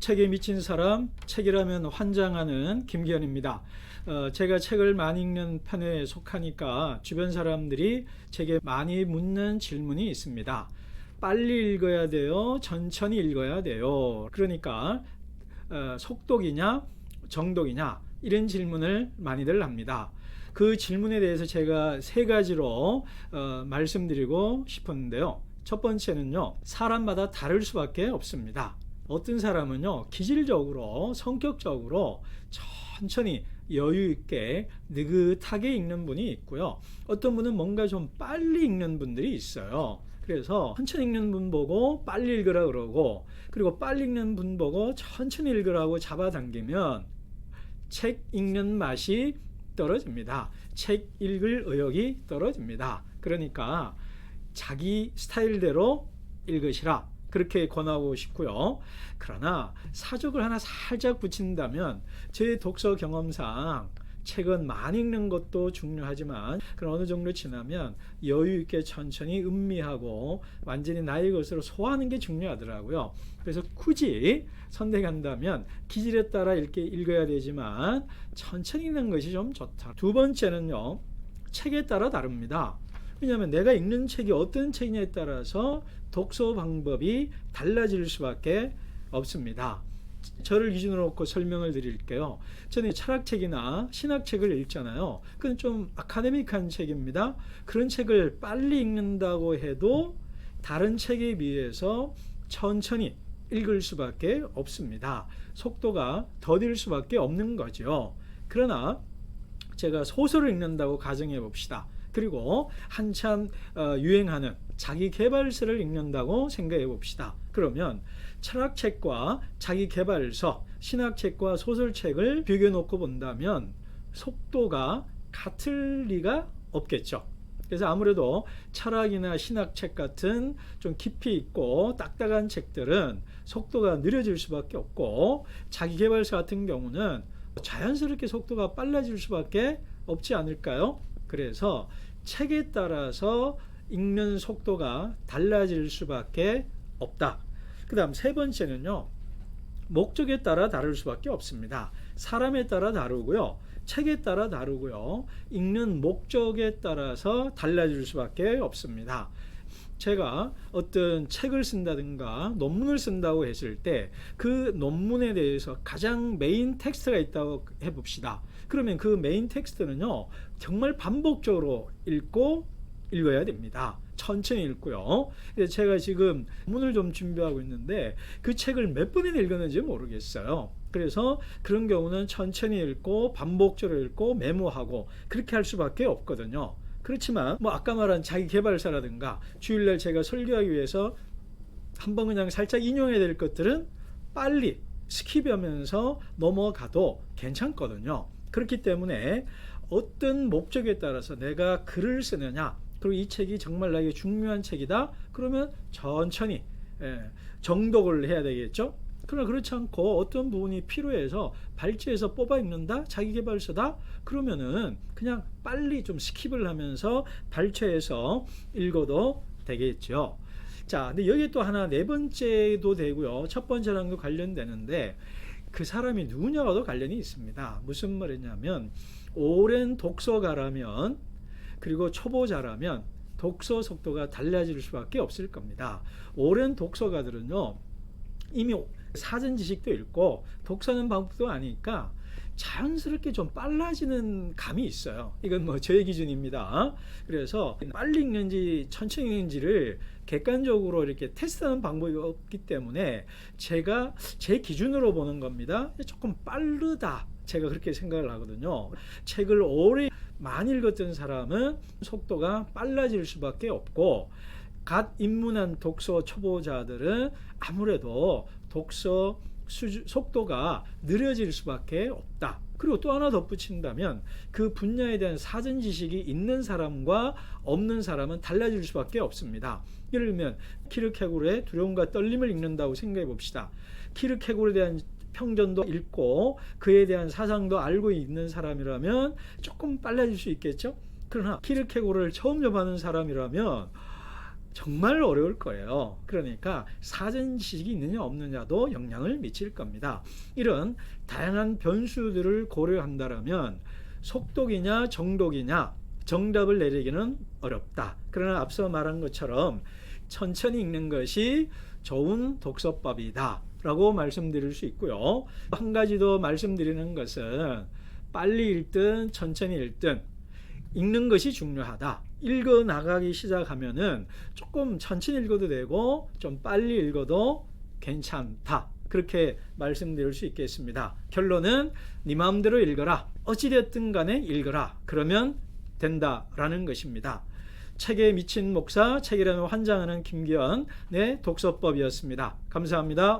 책에 미친 사람, 책이라면 환장하는 김기현입니다. 제가 책을 많이 읽는 편에 속하니까 주변 사람들이 제게 많이 묻는 질문이 있습니다. 빨리 읽어야 돼요? 천천히 읽어야 돼요? 그러니까 속독이냐 정독이냐 이런 질문을 많이들 합니다. 그 질문에 대해서 제가 세 가지로 말씀드리고 싶었는데요. 첫 번째는요, 사람마다 다를 수밖에 없습니다. 어떤 사람은요, 기질적으로 성격적으로 천천히 여유 있게 느긋하게 읽는 분이 있고요, 어떤 분은 뭔가 좀 빨리 읽는 분들이 있어요. 그래서 천천히 읽는 분 보고 빨리 읽으라 그러고, 그리고 빨리 읽는 분 보고 천천히 읽으라고 잡아당기면 책 읽는 맛이 떨어집니다. 책 읽을 의욕이 떨어집니다. 그러니까 자기 스타일대로 읽으시라, 그렇게 권하고 싶고요. 그러나 사족을 하나 살짝 붙인다면, 제 독서 경험상 책은 많이 읽는 것도 중요하지만 그런 어느 정도 지나면 여유 있게 천천히 음미하고 완전히 나의 것으로 소화하는 게 중요하더라고요. 그래서 굳이 선택한다면 기질에 따라 읽어야 되지만 천천히 읽는 것이 좀 좋다. 두 번째는요, 책에 따라 다릅니다. 왜냐하면 내가 읽는 책이 어떤 책이냐에 따라서 독서 방법이 달라질 수밖에 없습니다. 저를 기준으로 놓고 설명을 드릴게요. 저는 철학책이나 신학책을 읽잖아요. 그건 좀 아카데믹한 책입니다. 그런 책을 빨리 읽는다고 해도 다른 책에 비해서 천천히 읽을 수밖에 없습니다. 속도가 더딜 수밖에 없는 거죠. 그러나 제가 소설을 읽는다고 가정해 봅시다. 그리고 한참 유행하는 자기계발서를 읽는다고 생각해 봅시다. 그러면 철학책과 자기계발서, 신학책과 소설책을 비교해 놓고 본다면 속도가 같을 리가 없겠죠. 그래서 아무래도 철학이나 신학책 같은 좀 깊이 있고 딱딱한 책들은 속도가 느려질 수밖에 없고, 자기계발서 같은 경우는 자연스럽게 속도가 빨라질 수밖에 없지 않을까요? 그래서 책에 따라서 읽는 속도가 달라질 수밖에 없다. 그 다음 세 번째는요, 목적에 따라 다를 수밖에 없습니다. 사람에 따라 다르고요, 책에 따라 다르고요, 읽는 목적에 따라서 달라질 수밖에 없습니다. 제가 어떤 책을 쓴다든가 논문을 쓴다고 했을 때 그 논문에 대해서 가장 메인 텍스트가 있다고 해봅시다. 그러면 그 메인 텍스트는요, 정말 반복적으로 읽어야 됩니다. 천천히 읽고요. 제가 지금 논문을 좀 준비하고 있는데 그 책을 몇 번이나 읽었는지 모르겠어요. 그래서 그런 경우는 천천히 읽고 반복적으로 읽고 메모하고 그렇게 할 수밖에 없거든요. 그렇지만 아까 말한 자기계발서라든가 주일날 제가 설교하기 위해서 한번 그냥 살짝 인용해야 될 것들은 빨리 스킵하면서 넘어가도 괜찮거든요. 그렇기 때문에 어떤 목적에 따라서 내가 글을 쓰느냐, 그리고 이 책이 정말 나에게 중요한 책이다, 그러면 천천히 정독을 해야 되겠죠. 그러나 그렇지 않고 어떤 부분이 필요해서 발췌해서 뽑아 읽는다, 자기계발서다, 그러면은 그냥 빨리 좀 스킵을 하면서 발췌해서 읽어도 되겠죠. 자, 근데 여기 또 하나, 네 번째도 되고요, 첫 번째랑도 관련되는데 그 사람이 누구냐와도 관련이 있습니다. 무슨 말이냐면, 오랜 독서가라면 그리고 초보자라면 독서 속도가 달라질 수밖에 없을 겁니다. 오랜 독서가들은요, 이미 사전 지식도 읽고 독서하는 방법도 아니까 자연스럽게 좀 빨라지는 감이 있어요. 이건 저의 기준입니다. 그래서 빨리 읽는지 천천히 읽는지를 객관적으로 이렇게 테스트하는 방법이 없기 때문에 제가 제 기준으로 보는 겁니다. 조금 빠르다, 제가 그렇게 생각을 하거든요. 책을 오래 많이 읽었던 사람은 속도가 빨라질 수밖에 없고, 갓 입문한 독서 초보자들은 아무래도 독서 속도가 느려질 수밖에 없다. 그리고 또 하나 덧붙인다면 그 분야에 대한 사전 지식이 있는 사람과 없는 사람은 달라질 수밖에 없습니다. 예를 들면 키르케고르의 두려움과 떨림을 읽는다고 생각해 봅시다. 키르케고르에 대한 평전도 읽고 그에 대한 사상도 알고 있는 사람이라면 조금 빨라질 수 있겠죠. 그러나 키르케고르를 처음 접하는 사람이라면 정말 어려울 거예요. 그러니까 사전 지식이 있느냐 없느냐도 영향을 미칠 겁니다. 이런 다양한 변수들을 고려한다면 속독이냐 정독이냐 정답을 내리기는 어렵다. 그러나 앞서 말한 것처럼 천천히 읽는 것이 좋은 독서법이다 라고 말씀드릴 수 있고요. 한 가지 더 말씀드리는 것은 빨리 읽든 천천히 읽든 읽는 것이 중요하다. 읽어 나가기 시작하면은 조금 천천히 읽어도 되고 좀 빨리 읽어도 괜찮다. 그렇게 말씀드릴 수 있겠습니다. 결론은 네 마음대로 읽어라. 어찌됐든 간에 읽어라. 그러면 된다라는 것입니다. 책에 미친 목사, 책이라면 환장하는 김기현의 독서법이었습니다. 감사합니다.